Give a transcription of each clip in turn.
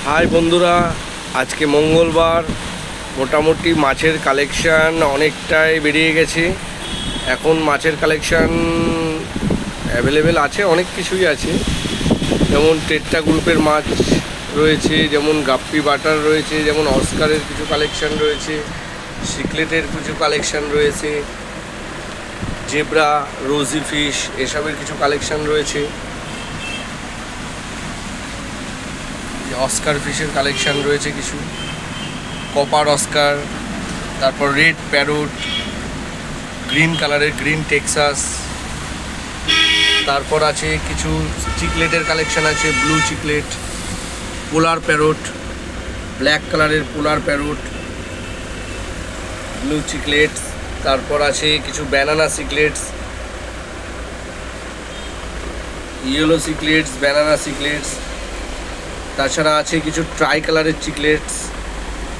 High বন্ধুরা, আজকে মঙ্গলবার। মোটামুটি মাছের কালেকশান অনেকটাই বেরিয়ে গেছে। এখন মাছের কালেকশান অ্যাভেলেবেল আছে, অনেক কিছুই আছে। যেমন টেট্রা গ্রুপের মাছ রয়েছে, যেমন গাপ্পি বাটার রয়েছে, যেমন অস্কারের কিছু কালেকশান রয়েছে, সিকলেটের কিছু কালেকশান রয়েছে, জেব্রা, রোজি ফিশ এসবের কিছু কালেকশান রয়েছে। অস্কার ফিশের কালেকশান রয়েছে কিছু, কপার অস্কার, তারপর রেড প্যারোট, গ্রিন কালারের গ্রিন টেক্সাস, তারপর আছে কিছু চিকলেটের কালেকশান আছে, ব্লু চিকলেট, পোলার প্যারোট, ব্ল্যাক কালারের পোলার প্যারোট, ব্লু চিকলেটস, তারপর আছে কিছু ব্যানানা সিকলেটস, ইয়েলো সিকলেটস, ব্যানানা সিকলেটস। তাছাড়া আছে কিছু ট্রাই কালারের চিকলেটস,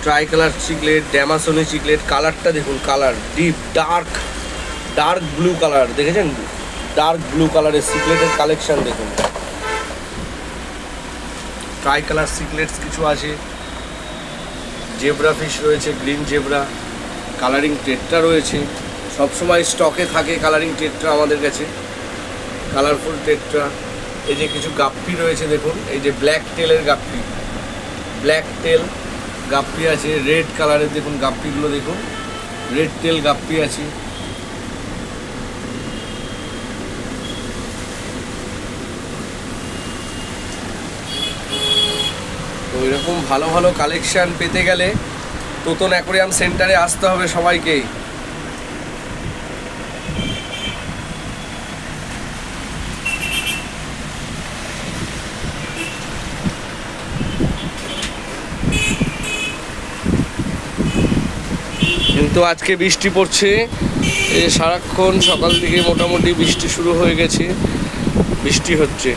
ট্রাই কালার চিকলেট, ড্যামাসোনি চিকলেট। কালারটা দেখুন, colour deep dark blue colour, দেখেছেন? ডার্ক ব্লু কালারের সিকলেটের কালেকশান দেখুন। ট্রাই কালার সিকলেটস কিছু আছে, জেব্রা ফিশ রয়েছে, গ্রিন জেব্রা, কালারিং টেট্রা রয়েছে। সবসময় স্টকে থাকে কালারিং টেট্রা আমাদের কাছে, কালারফুল টেট্রা। এই যে কিছু গাপ্পি রয়েছে দেখুন, এই যে ব্ল্যাক টেলের গাপ্পি, ব্ল্যাক টেল গাপ্পি আছে। রেড কালারের দেখুন গাপ্পিগুলো দেখুন, রেড টেল গাপ্পি আছে। তো এরকম ভালো ভালো কালেকশান পেতে গেলে তোতন অ্যাকোরিয়াম সেন্টারে আসতে হবে সবাইকেই। কিন্তু আজকে বৃষ্টি পড়ছে, সারাক্ষণ সকাল থেকে মোটামুটি বৃষ্টি শুরু হয়ে গেছে, বৃষ্টি হচ্ছে।